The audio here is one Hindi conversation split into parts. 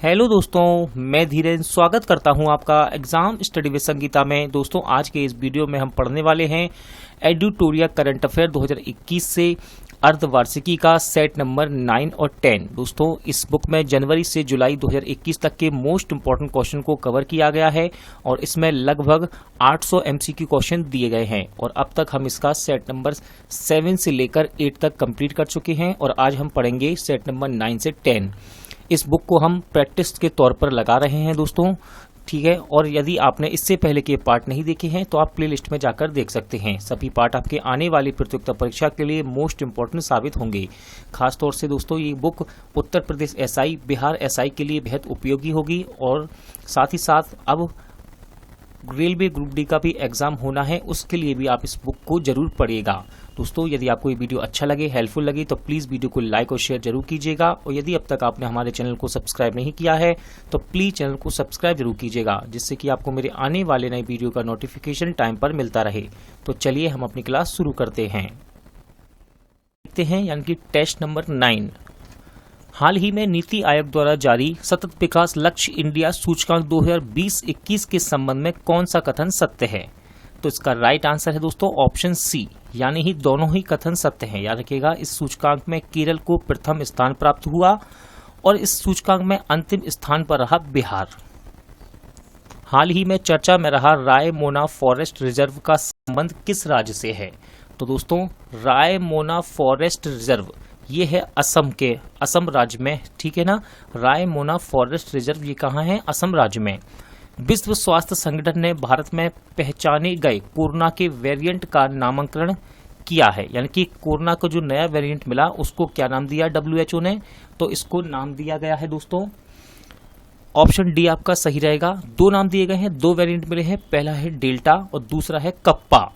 हेलो दोस्तों, मैं धीरेन्द्र स्वागत करता हूं आपका एग्जाम स्टडी विद संगीता में। दोस्तों, आज के इस वीडियो में हम पढ़ने वाले हैं एडिटोरियल करंट अफेयर 2021 से अर्धवार्षिकी का सेट नंबर 9 और 10। दोस्तों, इस बुक में जनवरी से जुलाई 2021 तक के मोस्ट इंपॉर्टेंट क्वेश्चन को कवर किया गया है और इसमें लगभग 800 MCQ क्वेश्चन दिए गए हैं और अब तक हम इसका सेट नंबर 7 से लेकर 8 तक कंप्लीट कर चुके हैं और आज हम पढ़ेंगे सेट नंबर 9 से 10। इस बुक को हम प्रैक्टिस के तौर पर लगा रहे हैं दोस्तों, ठीक है। और यदि आपने इससे पहले के पार्ट नहीं देखे हैं तो आप प्लेलिस्ट में जाकर देख सकते हैं। सभी पार्ट आपके आने वाली प्रतियोगिता परीक्षा के लिए मोस्ट इंपॉर्टेंट साबित होंगे। खासतौर से दोस्तों, ये book Uttar Pradesh SI, Bihar SI के लिए बेहद उपयोगी होगी और साथ ही साथ अब रेलवे ग्रुप डी का भी एग्जाम होना है, उसके लिए भी आप इस बुक को जरूर पढ़िएगा। दोस्तों, यदि आपको ये वीडियो अच्छा लगे, हेल्पफुल लगे तो प्लीज़ वीडियो को लाइक और शेयर जरूर कीजिएगा और यदि अब तक आपने हमारे चैनल को सब्सक्राइब नहीं किया है तो प्लीज़ चैनल को सब्सक्राइब जरूर कीजिएगा, जिससे कि आपको मेरे आने वाले नए वीडियो का नोटिफिकेशन टाइम पर मिलता रहे। तो चलिए हम अपनी क्लास शुरू करते हैं। देखते हैं यानी कि टेस्ट नंबर 9। हाल ही में नीति आयोग द्वारा जारी सतत विकास लक्ष्य इंडिया सूचकांक 2020-21 के संबंध में कौन सा कथन सत्य है? तो इसका राइट आंसर है दोस्तों ऑप्शन सी, यानी ही दोनों ही कथन सत्य हैं। याद रखिएगा, इस सूचकांक में केरल को प्रथम स्थान प्राप्त हुआ और इस सूचकांक में अंतिम स्थान पर रहा बिहार। हाल ही में चर्चा में रहा रायमोना फॉरेस्ट रिजर्व का संबंध किस राज्य से है? तो दोस्तों, रायमोना फॉरेस्ट रिजर्व ये है असम राज्य में, ठीक है ना। रायमोना फॉरेस्ट रिजर्व ये कहाँ है? असम राज्य में। विश्व स्वास्थ्य संगठन ने भारत में पहचाने गए कोरोना के वेरिएंट का नामकरण किया है, यानी कि कोरोना को जो नया वेरिएंट मिला उसको क्या नाम दिया WHO ने? तो इसको नाम दिया गया है दोस्तों, ऑप्शन डी आपका सही रहेगा। दो नाम दिए गए हैं, दो वेरिएंट मिले हैं, पहला है डेल्टा और दूसरा है कप्पा।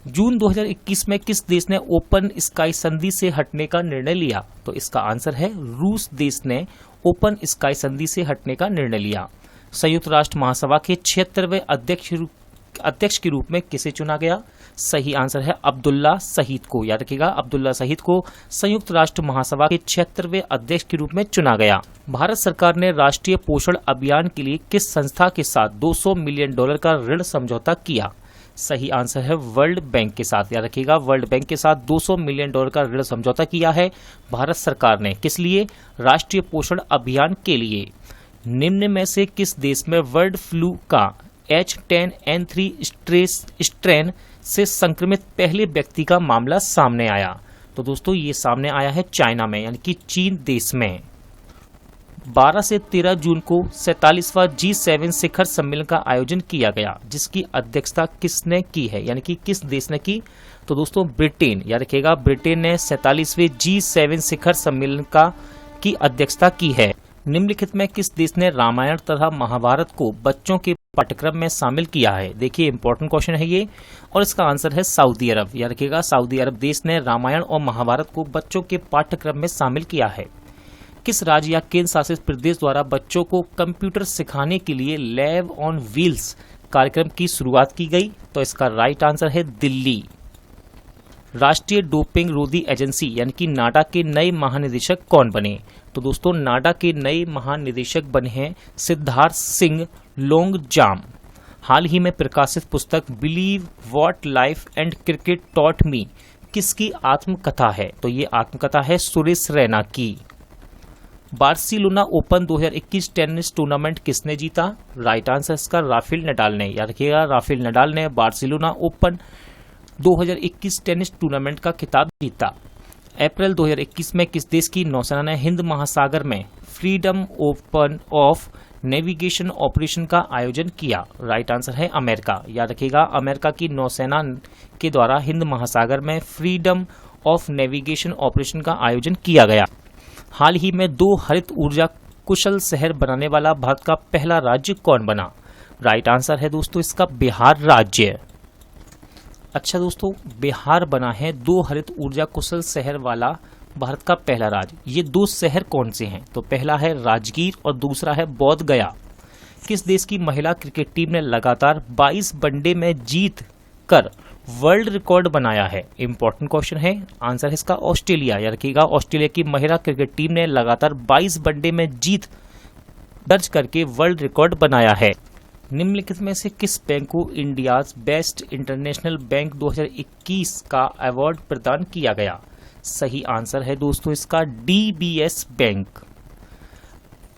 जून 2021 में किस देश ने ओपन स्काई संधि से हटने का निर्णय लिया? तो इसका आंसर है रूस देश ने ओपन स्काई संधि से हटने का निर्णय लिया। संयुक्त राष्ट्र महासभा के 76वें अध्यक्ष के रूप में किसे चुना गया? सही आंसर है अब्दुल्ला शहीद को। याद रखिएगा, अब्दुल्ला शहीद को संयुक्त राष्ट्र महासभा के 76वें अध्यक्ष के रूप में चुना गया। भारत सरकार ने राष्ट्रीय पोषण अभियान के लिए किस संस्था के साथ $200 मिलियन का ऋण समझौता किया? सही आंसर है वर्ल्ड बैंक के साथ। याद रखिएगा, वर्ल्ड बैंक के साथ $200 मिलियन का ऋण समझौता किया है भारत सरकार ने। किस लिए? राष्ट्रीय पोषण अभियान के लिए। निम्न में से किस देश में बर्ड फ्लू का H10N3 स्ट्रेन से संक्रमित पहले व्यक्ति का मामला सामने आया? तो दोस्तों, ये सामने आया है चाइना में, यानी कि चीन देश में। 12 से 13 जून को 47वां G7 शिखर सम्मेलन का आयोजन किया गया, जिसकी अध्यक्षता किसने की है, यानी कि किस देश ने की? तो दोस्तों, ब्रिटेन। याद रखिएगा, ब्रिटेन ने 47वें G7 शिखर सम्मेलन की अध्यक्षता की है। निम्नलिखित में किस देश ने रामायण तथा महाभारत को बच्चों के पाठ्यक्रम में शामिल किया है? देखिए, इंपॉर्टेंट क्वेश्चन है ये और इसका आंसर है सऊदी अरब। याद रखिएगा, सऊदी अरब देश ने रामायण और महाभारत को बच्चों के पाठ्यक्रम में शामिल किया है। किस राज्य या केंद्र शासित प्रदेश द्वारा बच्चों को कंप्यूटर सिखाने के लिए लैब ऑन व्हील्स कार्यक्रम की शुरुआत की गई? तो इसका राइट आंसर है दिल्ली। राष्ट्रीय डोपिंग रोधी एजेंसी यानी कि नाडा के नए महानिदेशक कौन बने? तो दोस्तों, नाडा के नए महानिदेशक बने हैं सिद्धार्थ सिंह लोंगजाम। हाल ही में प्रकाशित पुस्तक believe what life and cricket taught me किसकी आत्मकथा है? तो ये आत्मकथा है सुरेश रैना की। बार्सिलोना ओपन 2021 टेनिस टूर्नामेंट किसने जीता? राइट आंसर इसका राफेल नडाल ने। याद रखिएगा, राफेल नडाल ने बार्सिलोना ओपन 2021 टेनिस टूर्नामेंट का खिताब जीता। अप्रैल 2021 में किस देश की नौसेना ने हिंद महासागर में freedom open of navigation operation का आयोजन किया? राइट आंसर है अमेरिका। याद रखिएगा, अमेरिका की नौसेना के द्वारा हिंद महासागर में फ्रीडम ऑफ नेविगेशन ऑपरेशन का आयोजन किया गया। हाल ही में 2 हरित ऊर्जा कुशल शहर बनाने वाला भारत का पहला राज्य कौन बना? राइट आंसर है दोस्तों इसका बिहार राज्य। अच्छा दोस्तों, बिहार बना है 2 हरित ऊर्जा कुशल शहर वाला भारत का पहला राज्य। ये 2 शहर कौन से हैं? तो पहला है राजगीर और दूसरा है बोध गया। किस देश की महिला क्रिकेट टीम ने लगातार 22 वनडे में जीत कर वर्ल्ड रिकॉर्ड बनाया है? इंपॉर्टेंट क्वेश्चन है। आंसर है इसका ऑस्ट्रेलिया। याद रखिएगा, ऑस्ट्रेलिया की महिला क्रिकेट टीम ने लगातार 22 वनडे में जीत दर्ज करके वर्ल्ड रिकॉर्ड बनाया है। निम्नलिखित में से किस बैंक को इंडियाज बेस्ट इंटरनेशनल बैंक 2021 का अवार्ड प्रदान किया गया? सही आंसर है दोस्तों इसका DBS बैंक।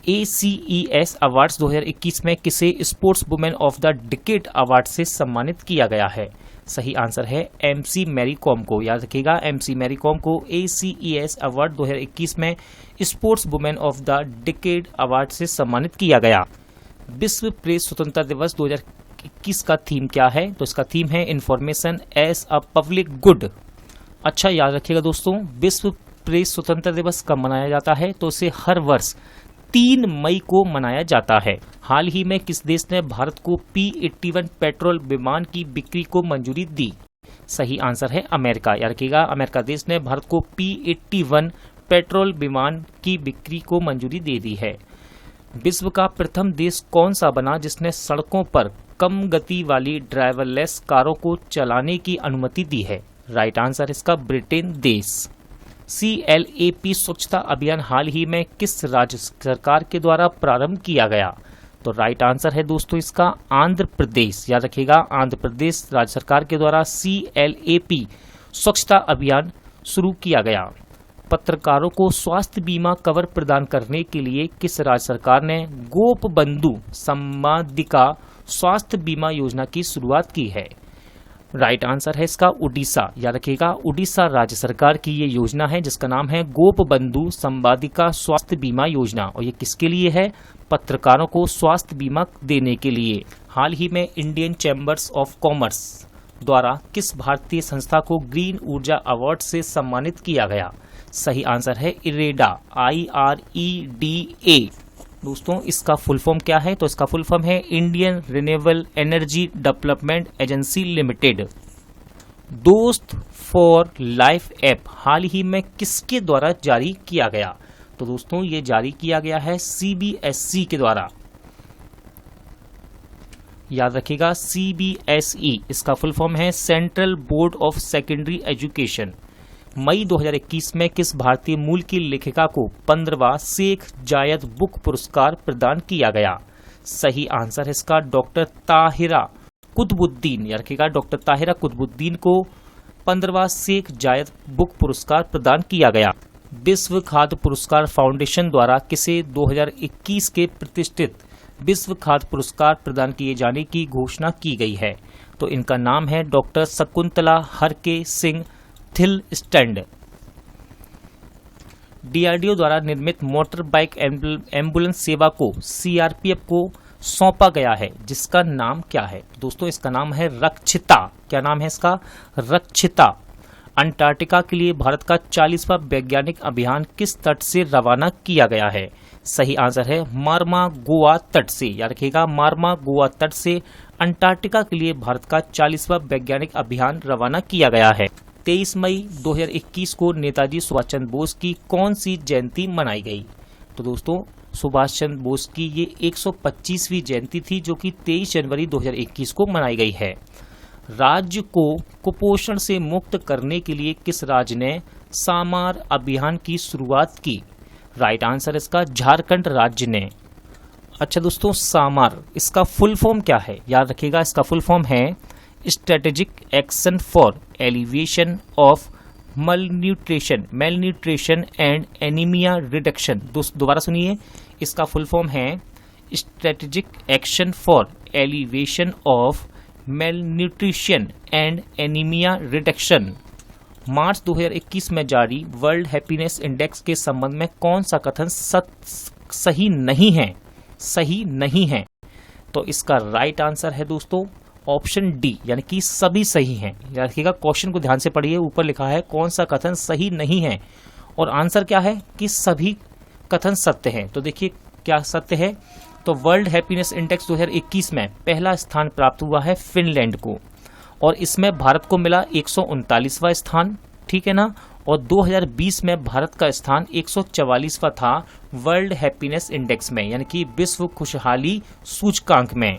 ACES अवार्ड्स 2021 में किसे sports women of the decade award से सम्मानित किया गया है? सही आंसर है MC मैरी कॉम को। याद रखिएगा MC मैरी कॉम को ACES अवार्ड 2021 में sports women of the decade award से सम्मानित किया गया। विश्व प्रेस स्वतंत्रता दिवस 2021 का थीम क्या है? तो इसका थीम है information as a public good. अच्छा याद रखिएगा दोस्तों, विश्व प्रेस स्वतंत्रता दिवस कब मनाया जाता है? तो इसे हर वर्ष 3 मई को मनाया जाता है। हाल ही में किस देश ने भारत को P-81 पेट्रोल विमान की बिक्री को मंजूरी दी? सही आंसर है अमेरिका। याद रखिएगा अमेरिका देश ने भारत को P-81 पेट्रोल विमान की बिक्री को मंजूरी दे दी है। विश्व का प्रथम देश कौन सा बना जिसने सड़कों पर कम गति वाली ड्राइवरलेस कारों को चलाने की अनुमति दी है? राइट आंसर इसका ब्रिटेन देश। CLAP स्वच्छता अभियान हाल ही में किस राज्य सरकार के द्वारा प्रारंभ किया गया? तो राइट आंसर है दोस्तों इसका आंध्र प्रदेश। याद रखिएगा आंध्र प्रदेश राज्य सरकार के द्वारा CLAP स्वच्छता अभियान शुरू किया गया। पत्रकारों को स्वास्थ्य बीमा कवर प्रदान करने के लिए किस राज्य सरकार ने गोप बंधु संवादिका स्वास्थ्य बीमा योजना की शुरुआत की है? राइट आंसर है इसका उड़ीसा। याद रखिएगा उड़ीसा राज्य सरकार की ये योजना है जिसका नाम है गोप बंधु संवादिका स्वास्थ्य बीमा योजना। और ये किसके लिए है? पत्रकारों को स्वास्थ्य बीमा देने के लिए। हाल ही में इंडियन चैम्बर्स ऑफ कॉमर्स द्वारा किस भारतीय संस्था को ग्रीन ऊर्जा अवार्ड से सम्मानित किया गया? सही आंसर है इरेडा IREDA। दोस्तों इसका फुल फॉर्म क्या है? तो इसका फुल फॉर्म है Indian renewable energy development agency limited. दोस्त फॉर लाइफ ऐप हाल ही में किसके द्वारा जारी किया गया? तो दोस्तों ये जारी किया गया है CBSE के द्वारा। याद रखिएगा CBSE इसका फुल फॉर्म है central board of secondary education. मई 2021 में किस भारतीय मूल की लेखिका को 15वां शेख जायद बुक पुरस्कार प्रदान किया गया? सही आंसर है इसका डॉक्टर ताहिरा कुतुबुद्दीन। याद रखिएगा डॉक्टर ताहिरा कुतुबुद्दीन को 15वां शेख जायद बुक पुरस्कार प्रदान किया गया। विश्व खाद्य पुरस्कार फाउंडेशन द्वारा किसे 2021 के प्रतिष्ठित विश्व खाद्य पुरस्कार प्रदान किए जाने की घोषणा की गई है? तो इनका नाम है doctor Shakuntala Haraksingh Thilsted. DRDO द्वारा निर्मित मोटर बाइक एम्बुलेंस सेवा को CRPF को सौंपा गया है जिसका नाम क्या है? दोस्तों इसका नाम है रक्षिता। क्या नाम है इसका? रक्षिता। अंटार्कटिका के लिए भारत का 40वां वैज्ञानिक अभियान किस तट से रवाना किया गया है? सही आंसर है मार्मा गोवा तट से। याद रखिएगा मार्मा गोवा तट से अंटार्कटिका के लिए भारत का 40वां वैज्ञानिक अभियान रवाना किया गया है। 23 मई 2021 को नेताजी सुभाष चंद्र बोस की कौन सी जयंती मनाई गई? तो दोस्तों सुभाष चंद्र बोस की ये 125वीं जयंती थी जो कि 23 जनवरी 2021 को मनाई गई है। राज्य को कुपोषण से मुक्त करने के लिए किस राज्य ने सामार अभियान की शुरुआत की? राइट आंसर इसका झारखंड राज्य ने। अच्छा दोस्तों सामार इसका फुल फॉर्म क्या है? याद रखिएगा इसका फुल फॉर्म है strategic action for alleviation of malnutrition and anaemia reduction. दोबारा सुनिए इसका फुल फॉर्म है strategic action for elevation of malnutrition and anaemia reduction. मार्च 2021 में जारी वर्ल्ड हैप्पीनेस इंडेक्स के संबंध में कौन सा कथन सही नहीं है? सही नहीं है। तो इसका राइट आंसर है दोस्तों ऑप्शन डी, यानी कि सभी सही हैं। याद रखिएगा क्वेश्चन को ध्यान से पढ़िए, ऊपर लिखा है कौन सा कथन सही नहीं है और आंसर क्या है कि सभी कथन सत्य हैं। तो देखिए क्या सत्य है। तो वर्ल्ड हैप्पीनेस इंडेक्स 2021 में पहला स्थान प्राप्त हुआ है फिनलैंड को और इसमें भारत को मिला 139वां स्थान, ठीक है ना। और 2020 में भारत का स्थान 144वां था वर्ल्ड हैप्पीनेस इंडेक्स में, यानी कि विश्व खुशहाली सूचकांक में।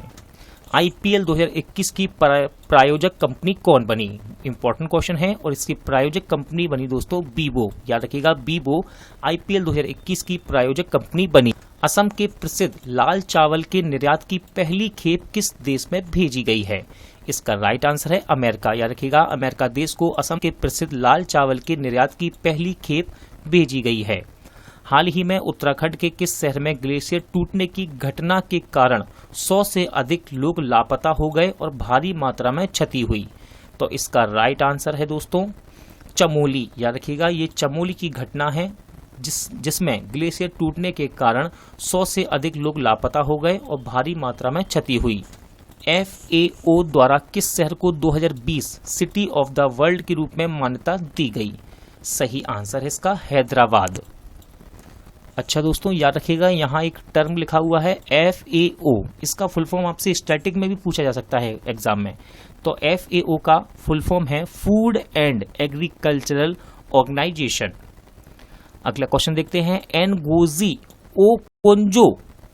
IPL 2021 की प्रायोजक कंपनी कौन बनी? इंपॉर्टेंट क्वेश्चन है और इसकी प्रायोजक कंपनी बनी दोस्तों बीबो। याद रखिएगा बीबो IPL 2021 की प्रायोजक कंपनी बनी। असम के प्रसिद्ध लाल चावल के निर्यात की पहली खेप किस देश में भेजी गई है? इसका राइट आंसर है अमेरिका। याद रखिएगा, अमेरिका देश को असम के प्रसिद्ध लाल चावल के निर्यात की पहली खेप भेजी गई है। हाल ही में उत्तराखंड के किस शहर में ग्लेशियर टूटने की घटना के कारण 100 से अधिक लोग लापता हो गए और भारी मात्रा में क्षति हुई? तो इसका राइट आंसर है दोस्तों चमोली। याद रखिएगा, ये चमोली की घटना है जिसमें ग्लेशियर टूटने के कारण 100 से अधिक लोग लापता हो गए और भारी मात्रा में क्षति हुई। FAO द्वारा किस शहर को 2020 सिटी ऑफ द वर्ल्ड के रूप में मान्यता दी गई? सही आंसर है इसका हैदराबाद। अच्छा दोस्तों, याद रखिएगा, यहाँ एक टर्म लिखा हुआ है FAO। इसका फुल फॉर्म आपसे स्टैटिक में भी पूछा जा सकता है एग्जाम में। तो FAO का फुल फॉर्म है फूड एंड एग्रीकल्चरल ऑर्गेनाइजेशन। अगला क्वेश्चन देखते हैं। एनगोजी ओकोंजो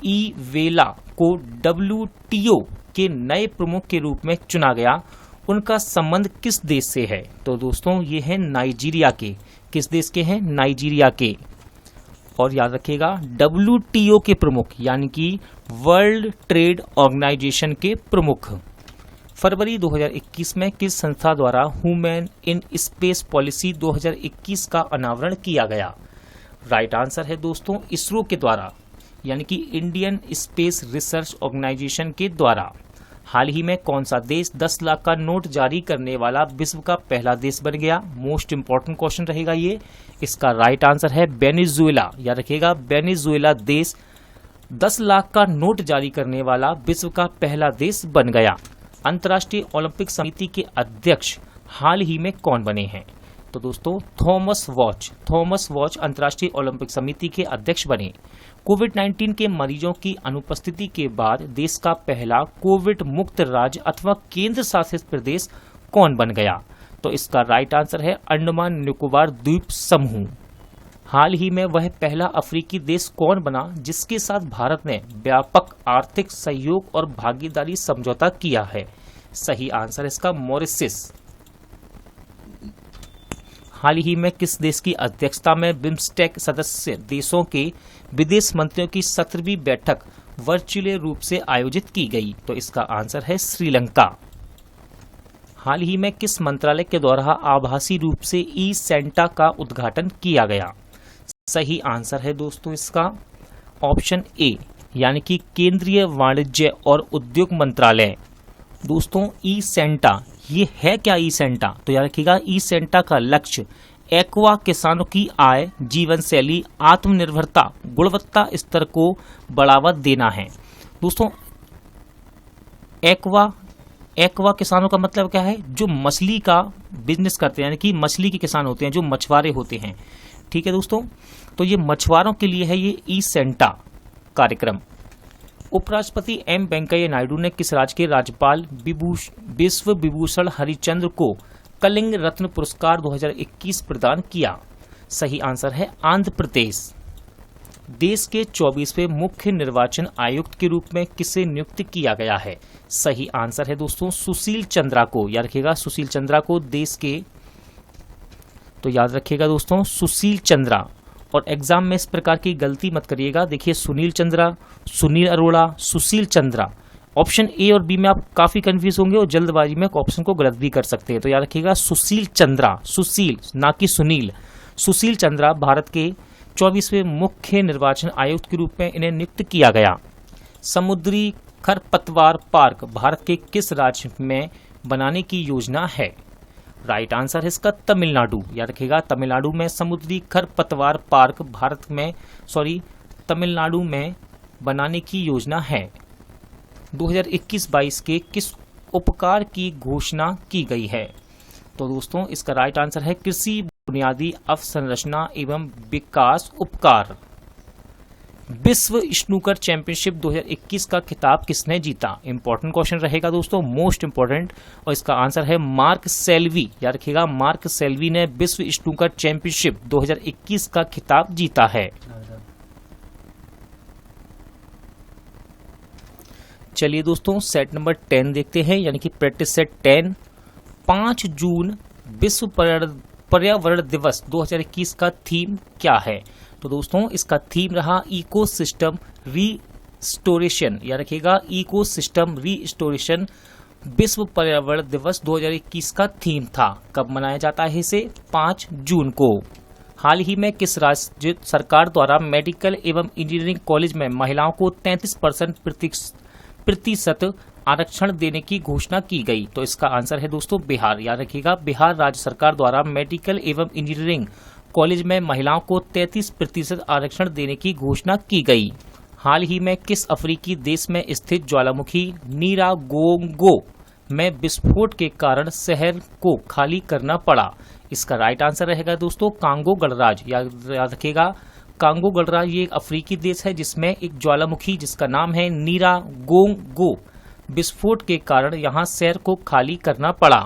इवेला को WTO के नए प्रमुख के रूप में चुना गया। उनका संबंध किस देश से है? तो दोस्तों ये है नाइजीरिया के। किस देश के हैं? नाइजीरिया के। और याद रखिएगा, WTO के प्रमुख यानी कि वर्ल्ड ट्रेड ऑर्गेनाइजेशन के प्रमुख। फरवरी 2021 में किस संस्था द्वारा वुमेन इन स्पेस पॉलिसी 2021 का अनावरण किया गया? राइट आंसर है दोस्तों इसरो के द्वारा, यानी कि इंडियन स्पेस रिसर्च ऑर्गेनाइजेशन के द्वारा। हाल ही में कौन सा देश 10 लाख का नोट जारी करने वाला विश्व का पहला देश बन गया? मोस्ट इंपॉर्टेंट क्वेश्चन रहेगा ये। इसका राइट आंसर है वेनेजुएला। याद रखिएगा, वेनेजुएला देश 10 लाख का नोट जारी करने वाला विश्व का पहला देश बन गया। अंतर्राष्ट्रीय ओलंपिक समिति के अध्यक्ष हाल ही में कौन बने हैं? तो दोस्तों थॉमस वॉच अंतर्राष्ट्रीय ओलंपिक समिति के अध्यक्ष बने। कोविड-19 के मरीजों की अनुपस्थिति के बाद देश का पहला कोविड मुक्त राज्य अथवा केंद्र शासित प्रदेश कौन बन गया? तो इसका राइट आंसर है अंडमान निकोबार द्वीप समूह। हाल ही में वह पहला अफ्रीकी देश कौन बना जिसके साथ भारत ने व्यापक आर्थिक सहयोग और भागीदारी समझौता किया है? सही आंसर इसका मॉरिशस। हाल ही में किस देश की अध्यक्षता में बिम्स्टेक सदस्य देशों के विदेश मंत्रियों की 17वीं बैठक वर्चुअल रूप से आयोजित की गई? तो इसका आंसर है श्रीलंका। हाल ही में किस मंत्रालय के द्वारा आभासी रूप से ई सेंटा का उद्घाटन किया गया? सही आंसर है दोस्तों इसका ऑप्शन ए, यानी कि केंद्रीय वाणिज्य और उद्योग मंत्रालय। दोस्तों ई सेंटा ये है क्या? ई सेंटा तो याद रखिएगा, ई सेंटा का लक्ष्य एक्वा किसानों की आय, जीवन शैली, आत्मनिर्भरता, गुणवत्ता स्तर को बढ़ावा देना है। दोस्तों एक्वा किसानों का मतलब क्या है? जो मछली का बिजनेस करते हैं, यानी कि मछली के किसान होते हैं, जो मछुआरे होते हैं। ठीक है दोस्तों, तो ये मछुआरों के लिए है ये ई सेंटा कार्यक्रम। उपराष्ट्रपति एम वेंकैया नायडू ने किस राज्य के राज्यपाल विश्व विभूषण हरिचंद्र को कलिंग रत्न पुरस्कार 2021 प्रदान किया? सही आंसर है आंध्र प्रदेश। देश के 24वें मुख्य निर्वाचन आयुक्त के रूप में किसे नियुक्त किया गया है? सही आंसर है दोस्तों सुशील चंद्रा को। याद रखिएगा, सुशील चंद्रा को देश के, तो याद रखिएगा दोस्तों सुशील चंद्रा। और एग्जाम में इस प्रकार की गलती मत करिएगा। देखिए सुनील चंद्रा, सुनील अरोड़ा, सुशील चंद्रा, ऑप्शन ए और बी में आप काफी कंफ्यूज होंगे और जल्दबाजी में ऑप्शन को गलत भी कर सकते हैं। तो याद रखिएगा सुशील चंद्रा, सुशील ना कि सुनील। सुशील चंद्रा भारत के 24वें मुख्य निर्वाचन आयुक्त के रूप में इन्हें नियुक्त किया गया। समुद्री खरपतवार पार्क भारत के किस राज्य में बनाने की योजना है? राइट आंसर है इसका तमिलनाडु। याद रखिएगा, तमिलनाडु में समुद्री खरपतवार पार्क तमिलनाडु में बनाने की योजना है। 2021-22 के किस उपकार की घोषणा की गई है? तो दोस्तों इसका राइट आंसर है कृषि बुनियादी अवसंरचना एवं विकास उपकार। विश्व स्नूकर चैंपियनशिप 2021 का खिताब किसने जीता? इंपॉर्टेंट क्वेश्चन रहेगा दोस्तों, मोस्ट इंपॉर्टेंट, और इसका आंसर है मार्क सेल्वी। याद रखिएगा, मार्क सेल्वी ने विश्व स्नूकर चैंपियनशिप 2021 का खिताब जीता है। चलिए दोस्तों सेट नंबर 10 देखते हैं, यानी कि प्रैक्टिस सेट 10। 5 जून विश्व पर्यावरण दिवस 2021 का थीम क्या है? तो दोस्तों इसका थीम रहा इकोसिस्टम रिस्टोरेशन, याद रखिएगा इकोसिस्टम रिस्टोरेशन विश्व पर्यावरण दिवस 2021 का थीम था। कब मनाया जाता है इसे? 5 जून को। हाल ही में किस राज्य सरकार द्वारा मेडिकल एवं इंजीनियरिंग कॉलेज में महिलाओं को 33% प्रतिशत आरक्षण देने की घोषणा की गई? तो इसका आंसर है दोस्तों बिहार। याद रखिएगा बिहार राज्य सरकार द्वारा मेडिकल एवं इंजीनियरिंग कॉलेज में महिलाओं को 33% आरक्षण देने की घोषणा की गई। हाल ही में किस अफ्रीकी देश में स्थित ज्वालामुखी नीरागोंगो में विस्फोट के कारण शहर को खाली करना पड़ा? इसका राइट आंसर रहेगा दोस्तों कांगो गणराज्य। याद रखिएगा कांगो गणराज्य ये एक अफ्रीकी देश है जिसमें एक ज्वालामुखी जिसका नाम है नीरागोंगो विस्फोट के कारण यहाँ शहर को खाली करना पड़ा।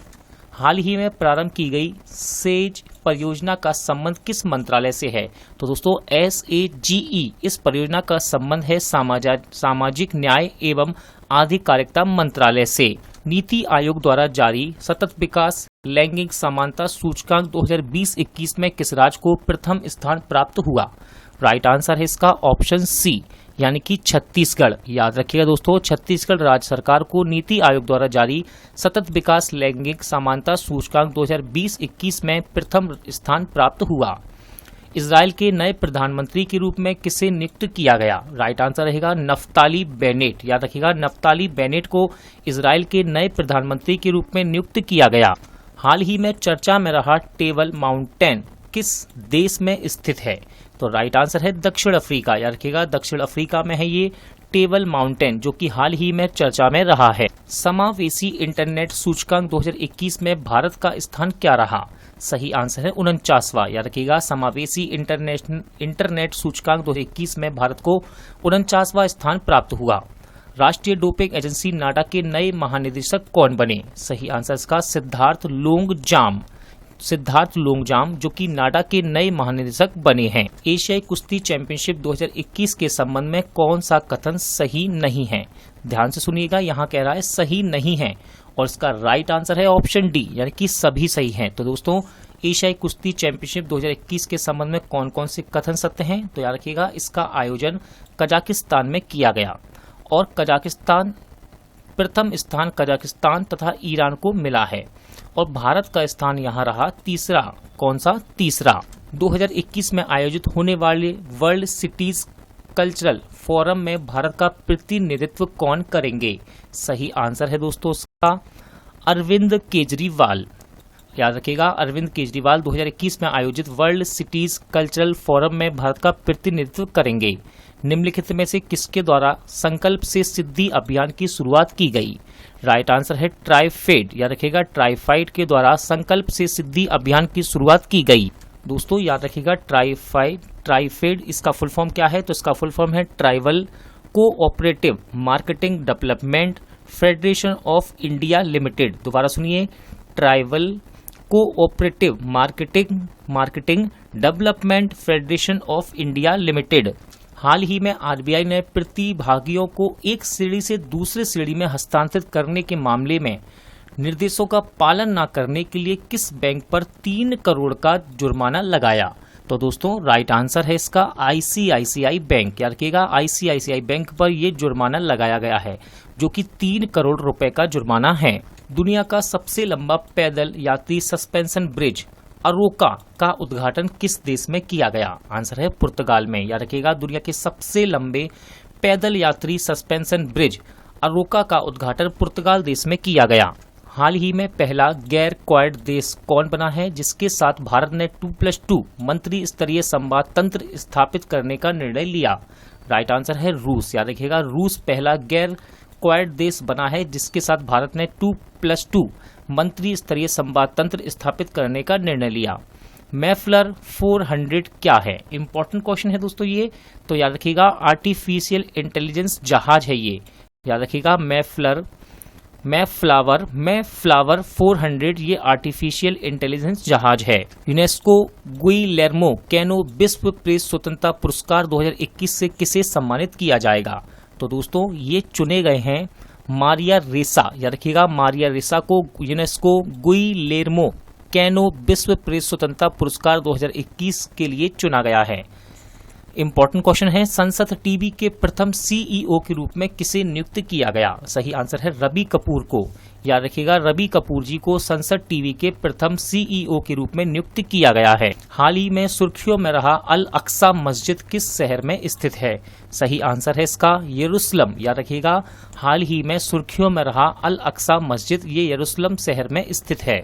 हाल ही में प्रारंभ की गई सेज परियोजना का संबंध किस मंत्रालय से है? तो दोस्तों SAGE इस परियोजना का संबंध है सामाजिक न्याय एवं आधिकारिकता मंत्रालय से। नीति आयोग द्वारा जारी सतत विकास लैंगिक समानता सूचकांक 2020-21 में किस राज्य को प्रथम स्थान प्राप्त हुआ? राइट आंसर है इसका ऑप्शन सी यानी कि छत्तीसगढ़। याद रखिएगा दोस्तों छत्तीसगढ़ राज्य सरकार को नीति आयोग द्वारा जारी सतत विकास लैंगिक समानता सूचकांक 2020-21 में प्रथम स्थान प्राप्त हुआ। इजराइल के नए प्रधानमंत्री के रूप में किसे नियुक्त किया गया? राइट आंसर रहेगा नफ्ताली बेनेट। याद रखिएगा नफ्ताली बेनेट को इजराइल के नए प्रधानमंत्री के रूप में नियुक्त किया गया। हाल ही में चर्चा में रहा टेबल माउंटेन किस देश में स्थित है? तो राइट आंसर है दक्षिण अफ्रीका। याद रखिएगा दक्षिण अफ्रीका में है ये टेबल माउंटेन जो कि हाल ही में चर्चा में रहा है। समावेशी इंटरनेट सूचकांक 2021 में भारत का स्थान क्या रहा? सही आंसर है 49वां। याद रखिएगा समावेशी इंटरनेट सूचकांक 2021 में भारत को 49वां स्थान प्राप्त हुआ। राष्ट्रीय डोपिंग एजेंसी नाडा के नए महानिदेशक कौन बने? सही आंसर इसका सिद्धार्थ लोंगजाम जो कि नाडा के नए महानिदेशक बने हैं। एशियाई कुश्ती चैंपियनशिप 2021 के संबंध में कौन सा कथन सही नहीं है? ध्यान से सुनिएगा यहाँ कह रहा है सही नहीं है और इसका राइट आंसर है ऑप्शन डी यानी कि सभी सही हैं। तो दोस्तों एशियाई कुश्ती चैंपियनशिप 2021 के संबंध में कौन कौन से कथन सत्य हैं? तो याद रखिएगा इसका आयोजन कजाकिस्तान में किया गया और प्रथम स्थान कजाकिस्तान तथा ईरान को मिला है और भारत का स्थान यहाँ रहा तीसरा। कौन सा? तीसरा। 2021 में आयोजित होने वाले वर्ल्ड सिटीज कल्चरल फोरम में भारत का प्रतिनिधित्व कौन करेंगे? सही आंसर है दोस्तों इसका अरविंद केजरीवाल। याद रखिएगा अरविंद केजरीवाल 2021 में आयोजित वर्ल्ड सिटीज कल्चरल फोरम में भारत का प्रतिनिधित्व करेंगे। निम्नलिखित में से किसके द्वारा संकल्प से सिद्धि अभियान की शुरुआत की गई? राइट आंसर है ट्राइफेड। याद रखिएगा ट्राइफाइड के द्वारा संकल्प से सिद्धि अभियान की शुरुआत की गई। दोस्तों याद रखिएगा ट्राइफेड इसका फुल फॉर्म क्या है? तो इसका फुल फॉर्म है tribal cooperative marketing development federation of India limited. दोबारा सुनिए tribal cooperative marketing development federation of India limited. हाल ही में आरबीआई ने प्रतिभागियों को एक श्रेणी से दूसरे श्रेणी में हस्तांतरित करने के मामले में निर्देशों का पालन न करने के लिए किस बैंक पर 3 करोड़ का जुर्माना लगाया? तो दोस्तों राइट आंसर है इसका आईसीआईसीआई बैंक। याद रखिएगा आईसीआईसीआई बैंक पर यह जुर्माना लगाया गया है जो कि 3 करोड़ रुपए का जुर्माना है। दुनिया का सबसे लंबा पैदल यात्री सस्पेंशन ब्रिज अरोका का उद्घाटन किस देश में किया गया? आंसर है पुर्तगाल में। याद रखिएगा दुनिया के सबसे लंबे पैदल यात्री सस्पेंशन ब्रिज अरोका का उद्घाटन पुर्तगाल देश में किया गया। हाल ही में पहला गैर क्वाड देश कौन बना है जिसके साथ भारत ने 2+2 मंत्री स्तरीय संवाद तंत्र स्थापित करने का निर्णय लिया? राइट आंसर है रूस। याद रखिएगा रूस पहला गैर क्वाड देश बना है जिसके साथ भारत ने 2+2 मंत्री स्तरीय संवाद तंत्र स्थापित करने का निर्णय लिया। मैफ्लर 400 क्या है? इंपॉर्टेंट क्वेश्चन है दोस्तों ये, तो याद रखिएगा आर्टिफिशियल इंटेलिजेंस जहाज है ये। याद रखिएगा मैफ्लावर 400 ये आर्टिफिशियल इंटेलिजेंस जहाज है। यूनेस्को गुइलेर्मो कैनो विश्व प्रेस स्वतंत्रता पुरस्कार 2021 से किसे सम्मानित किया जाएगा? तो दोस्तों ये चुने गए हैं मारिया रेसा। याद रखिएगा मारिया रेसा को यूनेस्को गुइलेर्मो कैनो विश्व प्रेस स्वतंत्रता पुरस्कार 2021 के लिए चुना गया है। इंपॉर्टेंट क्वेश्चन है, संसद टीवी के प्रथम सीईओ के रूप में किसे नियुक्त किया गया? सही आंसर है रवि कपूर को। याद रखिएगा, रवि कपूर जी को संसद टीवी के प्रथम सीईओ के रूप में नियुक्त किया गया है। हाल ही में सुर्खियों में रहा अल अक्सा मस्जिद किस शहर में स्थित है? सही आंसर है इसका यरूशलेम। याद रखिएगा, हाल ही में सुर्खियों में रहा अल अक्सा मस्जिद ये यरूशलेम शहर में स्थित है।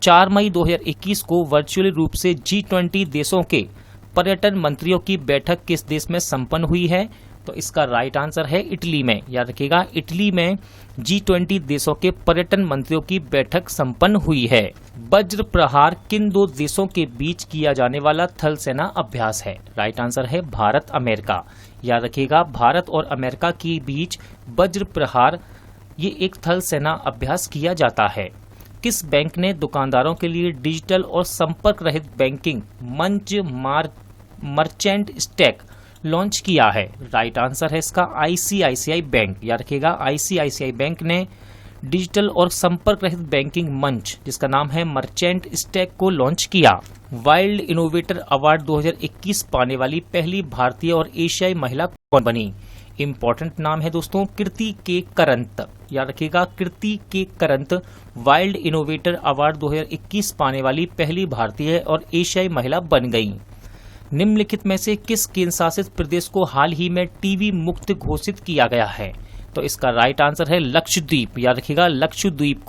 4 मई 2021 को वर्चुअली रूप से G20 देशों के पर्यटन मंत्रियों की बैठक किस देश में संपन्न हुई है? तो इसका राइट आंसर है इटली में। याद रखिएगा, इटली में G20 देशों के पर्यटन मंत्रियों की बैठक संपन्न हुई है। वज्र प्रहार किन 2 देशों के बीच किया जाने वाला थल सेना अभ्यास है? राइट आंसर है भारत अमेरिका। याद रखिएगा, भारत और अमेरिका के बीच वज्र प्रहार ये एक थल सेना अभ्यास किया जाता है। किस बैंक ने दुकानदारों के लिए डिजिटल और संपर्क रहित बैंकिंग मंच मर्चेंट स्टैक लॉन्च किया है? राइट आंसर है इसका आईसीआईसीआई बैंक। याद रखिएगा, आईसीआईसीआई बैंक ने डिजिटल और संपर्क रहित बैंकिंग मंच जिसका नाम है मर्चेंट स्टैक को लॉन्च किया। वाइल्ड इनोवेटर अवार्ड 2021 पाने वाली पहली भारतीय और एशियाई महिला कौन बनी? इंपॉर्टेंट नाम है दोस्तों, कीर्ति के करंत। याद रखिएगा, कीर्ति के करंत वाइल्ड इनोवेटर अवार्ड 2021 पाने वाली पहली भारतीय और एशियाई महिला बन गई। निम्नलिखित में से किस केंद्र शासित प्रदेश को हाल ही में टीबी मुक्त घोषित किया गया है? तो इसका राइट आंसर है लक्षद्वीप। याद रखिएगा, लक्षद्वीप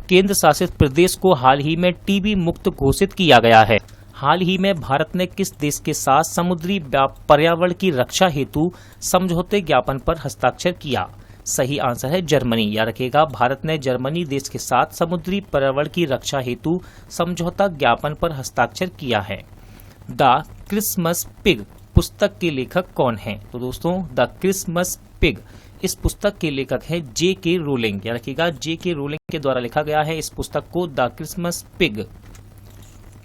केंद्र शासित प्रदेश को हाल ही में टीबी मुक्त घोषित किया गया है। हाल ही में भारत ने किस देश के साथ समुद्री पर्यावरण की रक्षा हेतु समझौते ज्ञापन पर हस्ताक्षर किया? सही आंसर है जर्मनी। याद रखिएगा, भारत ने जर्मनी देश के साथ समुद्री पर्यावरण की रक्षा हेतु समझौता ज्ञापन पर हस्ताक्षर किया है। द क्रिसमस पिग पुस्तक के लेखक कौन हैं? तो दोस्तों, द क्रिसमस पिग इस पुस्तक के लेखक है J.K. रोलिंग। याद रखिएगा, J.K. रोलिंग के द्वारा लिखा गया है इस पुस्तक को the Christmas pig.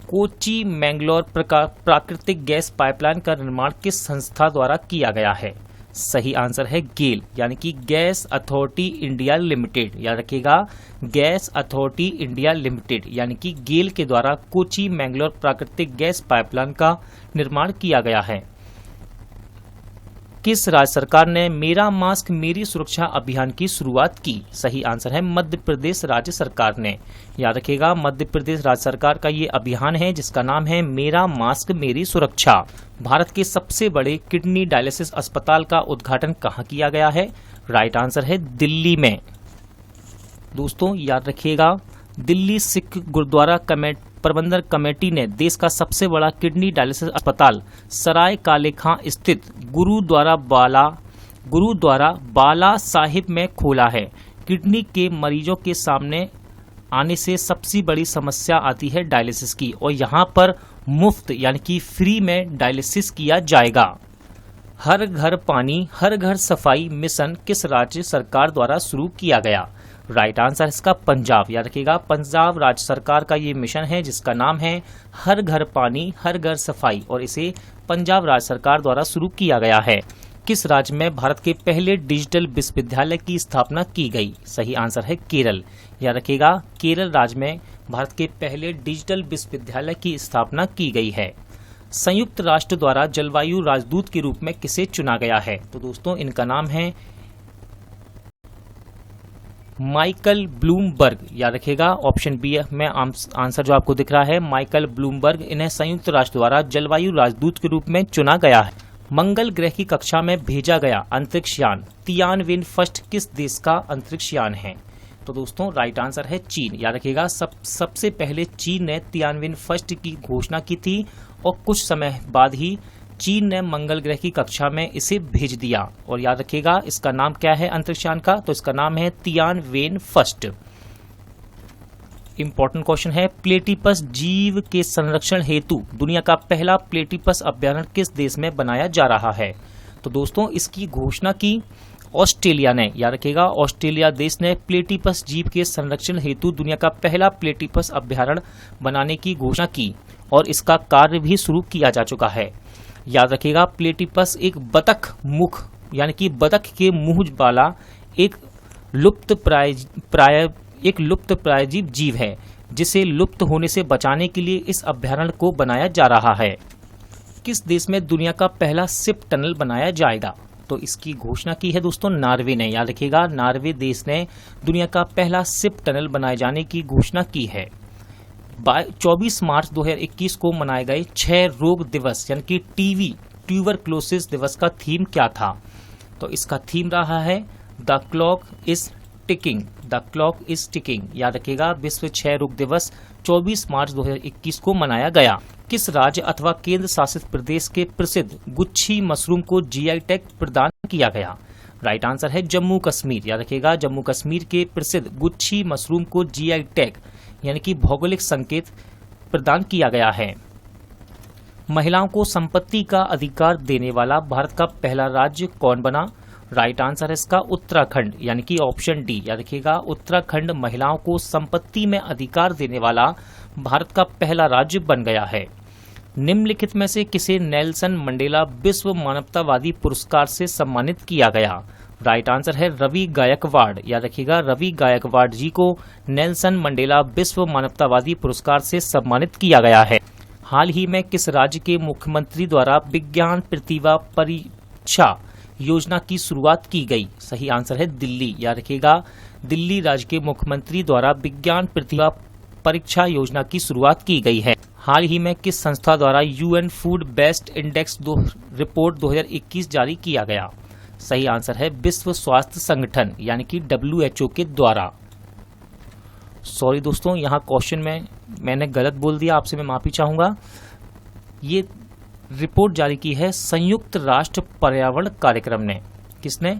Kochi Mangalore प्राकृतिक गैस पाइपलाइन का निर्माण किस संस्था द्वारा किया गया है? सही आंसर है गेल, यानी कि गैस अथॉरिटी इंडिया लिमिटेड। याद रखिएगा, गैस अथॉरिटी इंडिया लिमिटेड यानी कि गेल के द्वारा कोची मैंगलोर प्राकृतिक गैस पाइपलाइन का निर्माण किया गया है। किस राज्य सरकार ने मेरा मास्क मेरी सुरक्षा अभियान की शुरुआत की? सही आंसर है मध्य प्रदेश राज्य सरकार ने। याद रखिएगा, मध्य प्रदेश राज्य सरकार का ये अभियान है जिसका नाम है मेरा मास्क मेरी सुरक्षा। भारत के सबसे बड़े किडनी डायलिसिस अस्पताल का उद्घाटन कहाँ किया गया है? राइट आंसर है दिल्ली में। दोस्तों याद रखिएगा, दिल्ली सिख गुरुद्वारा प्रबंधन कमेटी ने देश का सबसे बड़ा किडनी डायलिसिस अस्पताल सराय काले खां स्थित गुरुद्वारा बाला साहिब में खोला है। किडनी के मरीजों के सामने आने से सबसे बड़ी समस्या आती है डायलिसिस की, और यहाँ पर मुफ्त यानी कि फ्री में डायलिसिस किया जाएगा। हर घर पानी हर घर सफाई मिशन किस राज्य सरकार द्वारा शुरू किया गया? राइट आंसर इसका पंजाब। याद रखिएगा, पंजाब राज्य सरकार का ये मिशन है जिसका नाम है हर घर पानी हर घर सफाई, और इसे पंजाब राज्य सरकार द्वारा शुरू किया गया है। किस राज्य में भारत के पहले डिजिटल विश्वविद्यालय की स्थापना की गई? सही आंसर है केरल। याद रखिएगा, केरल राज्य में भारत के पहले डिजिटल विश्वविद्यालय की स्थापना की गई है। संयुक्त राष्ट्र द्वारा जलवायु राजदूत के रूप में किसे चुना गया है? तो दोस्तों इनका नाम है माइकल ब्लूमबर्ग। याद रखिएगा, ऑप्शन बी में आंसर जो आपको दिख रहा है माइकल ब्लूमबर्ग, इन्हें संयुक्त राष्ट्र द्वारा जलवायु राजदूत के रूप में चुना गया है। मंगल ग्रह की कक्षा में भेजा गया अंतरिक्ष यान तियानविन फर्स्ट किस देश का अंतरिक्ष यान है? तो दोस्तों राइट आंसर है चीन। याद रखिएगा, सबसे पहले चीन ने तियानविन फर्स्ट की घोषणा की थी और कुछ समय बाद ही चीन ने मंगल ग्रह की कक्षा में इसे भेज दिया। और याद रखिएगा, इसका नाम क्या है अंतरिक्ष यान का? तो इसका नाम है तियानवेन फर्स्ट। इंपॉर्टेंट क्वेश्चन है, प्लेटिपस जीव के संरक्षण हेतु दुनिया का पहला प्लेटिपस अभ्यारण्य किस देश में बनाया जा रहा है? तो दोस्तों इसकी घोषणा की ऑस्ट्रेलिया ने। याद रखिएगा, ऑस्ट्रेलिया देश ने प्लेटिपस जीव के संरक्षण हेतु दुनिया का पहला प्लेटिपस अभ्यारण्य बनाने की घोषणा की और इसका कार्य भी शुरू किया जा चुका है। याद रखिएगा, प्लेटिपस एक बतख मुख यानी कि बतख के मुंह वाला एक लुप्त प्रायजीव जीव है जिसे लुप्त होने से बचाने के लिए इस अभ्यारण्य को बनाया जा रहा है। किस देश में दुनिया का पहला शिप टनल बनाया जाएगा? तो इसकी घोषणा की है दोस्तों नॉर्वे ने। याद रखिएगा, नॉर्वे देश ने दुनिया का पहला शिप टनल बनाए जाने की घोषणा की है। 24 मार्च 2021 को मनाए गए 6 रोग दिवस यानी कि टीवी ट्यूबरक्लोसिस दिवस का थीम क्या था? तो इसका थीम रहा है the clock is ticking. The clock is ticking. याद रखिएगा, विश्व क्षय रोग दिवस 24 मार्च 2021 को मनाया गया। किस राज्य अथवा केंद्र शासित प्रदेश के प्रसिद्ध गुच्छी मशरूम को जीआई टैग प्रदान किया गया? राइट आंसर है जम्मू कश्मीर। याद रखिएगा, जम्मू कश्मीर के प्रसिद्ध गुच्छी मशरूम को जीआई टैग यानी कि भौगोलिक संकेत प्रदान किया गया है। महिलाओं को संपत्ति का अधिकार देने वाला भारत का पहला राज्य कौन बना? राइट आंसर है इसका उत्तराखंड यानी कि ऑप्शन डी। याद रखिएगा, उत्तराखंड महिलाओं को संपत्ति में अधिकार देने वाला भारत का पहला राज्य बन गया है। निम्नलिखित में से किसे नेल्सन मंडेला विश्व मानवतावादी पुरस्कार से सम्मानित किया गया? राइट आंसर है रवि गायकवाड़। याद रखिएगा, रवि गायकवाड़ जी को नेल्सन मंडेला विश्व मानवतावादी पुरस्कार से सम्मानित किया गया है। हाल ही में किस राज्य के मुख्यमंत्री द्वारा विज्ञान प्रतिभा परीक्षा योजना की शुरुआत की गई? सही आंसर है दिल्ली। याद रखिएगा, दिल्ली राज्य के मुख्यमंत्री द्वारा विज्ञान प्रतिभा परीक्षा योजना की शुरुआत की गई है। हाल ही में किस संस्था द्वारा UN food based index report 2021 जारी किया गया? सही आंसर है विश्व स्वास्थ्य संगठन यानी कि WHO के द्वारा। सॉरी दोस्तों, यहाँ क्वेश्चन में मैंने गलत बोल दिया, आपसे मैं माफी चाहूंगा। ये रिपोर्ट जारी की है संयुक्त राष्ट्र पर्यावरण कार्यक्रम ने। किसने?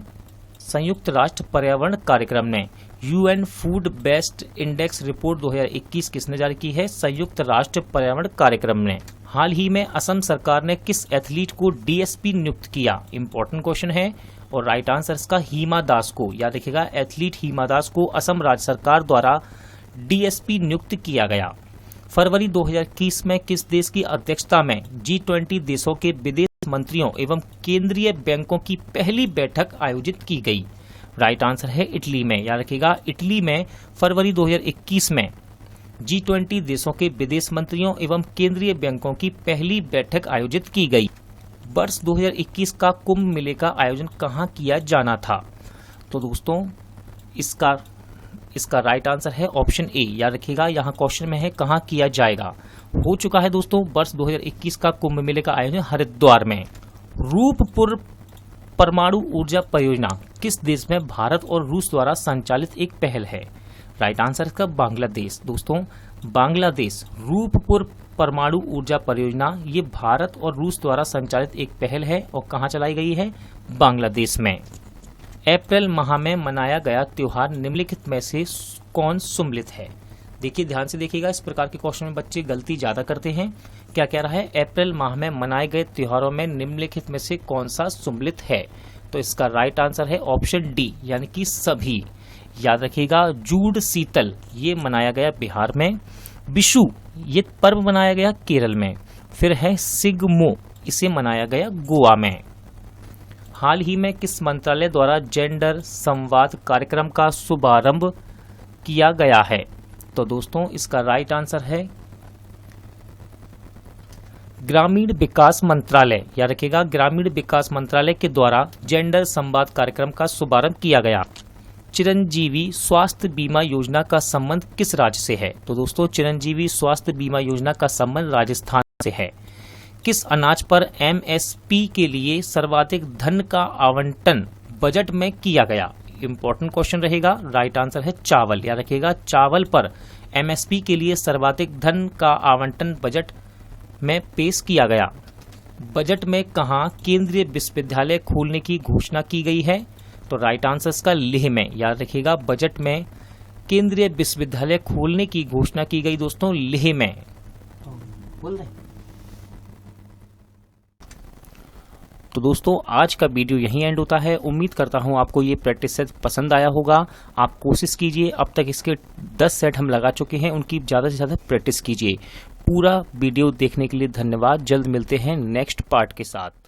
संयुक्त राष्ट्र पर्यावरण कार्यक्रम ने। UN food based index report 2021 किसने जारी की है? संयुक्त राष्ट्र पर्यावरण कार्यक्रम ने। हाल ही में असम सरकार ने किस एथलीट को डीएसपी नियुक्त किया? इंपॉर्टेंट क्वेश्चन है और राइट आंसर इसका हिमा दास को। याद रखिएगा, एथलीट हिमा दास को असम राज्य सरकार द्वारा डीएसपी नियुक्त किया गया। फरवरी 2021 में किस देश की अध्यक्षता में G20 देशों के विदेश मंत्रियों एवं केंद्रीय बैंकों की पहली बैठक आयोजित की गई? राइट आंसर है इटली में। याद रखिएगा, इटली में फरवरी 2021 में G20 देशों के विदेश मंत्रियों एवं केंद्रीय बैंकों की पहली बैठक आयोजित की गई। वर्ष 2021 का कुंभ मेले का आयोजन कहाँ किया जाना था? तो दोस्तों इसका राइट आंसर है ऑप्शन ए। याद रखिएगा, यहाँ क्वेश्चन में है कहाँ किया जाएगा। हो चुका है दोस्तों, वर्ष 2021 का कुंभ मेले का आयोजन हरिद्वार में। रूपपुर परमाणु ऊर्जा परियोजना किस देश में भारत और रूस द्वारा संचालित एक पहल है? राइट आंसर इसका बांग्लादेश। दोस्तों, बांग्लादेश रूपपुर परमाणु ऊर्जा परियोजना ये भारत और रूस द्वारा संचालित एक पहल है और कहाँ चलाई गई है? बांग्लादेश में। अप्रैल माह में मनाया गया त्योहार निम्नलिखित में से कौन सम्मिलित है? देखिए, ध्यान से देखिएगा, इस प्रकार के क्वेश्चन में बच्चे गलती ज्यादा करते हैं। क्या कह रहा है? अप्रैल माह में मनाए गए त्योहारों में निम्नलिखित में से कौन सा सम्मिलित है? तो इसका राइट आंसर है ऑप्शन डी यानी कि सभी। याद रखिएगा, जूड़ शीतल ये मनाया गया बिहार में। विशु ये पर्व मनाया गया केरल में। फिर है सिगमो, इसे मनाया गया गोवा में। हाल ही में किस मंत्रालय द्वारा जेंडर संवाद कार्यक्रम का शुभारंभ किया गया है? तो दोस्तों, इसका राइट आंसर है ग्रामीण विकास मंत्रालय। याद रखिएगा, ग्रामीण विकास मंत्रालय के द्वारा जेंडर संवाद कार्यक्रम का शुभारंभ किया गया। चिरंजीवी स्वास्थ्य बीमा योजना का संबंध किस राज्य से है? तो दोस्तों, चिरंजीवी स्वास्थ्य बीमा योजना का संबंध राजस्थान से है। किस अनाज पर एमएसपी के लिए सर्वाधिक धन का आवंटन बजट में किया गया? इंपॉर्टेंट क्वेश्चन रहेगा। राइट आंसर है चावल। याद रखिएगा, चावल पर एमएसपी के लिए सर्वाधिक धन का आवंटन बजट में पेश किया गया। बजट में कहां केंद्रीय विश्वविद्यालय खोलने की घोषणा की गई है? तो राइट आंसर इसका लेह में। याद रखिएगा, बजट में केंद्रीय विश्वविद्यालय खोलने की घोषणा की गई दोस्तों लेह में। बोल रहे। तो दोस्तों, आज का वीडियो यहीं एंड होता है। उम्मीद करता हूं आपको ये प्रैक्टिस सेट पसंद आया होगा। आप कोशिश कीजिए, अब तक इसके 10 सेट हम लगा चुके हैं, उनकी ज़्यादा से ज़्यादा प्रैक्टिस कीजिए। पूरा वीडियो देखने के लिए धन्यवाद। जल्द मिलते हैं नेक्स्ट पार्ट के साथ।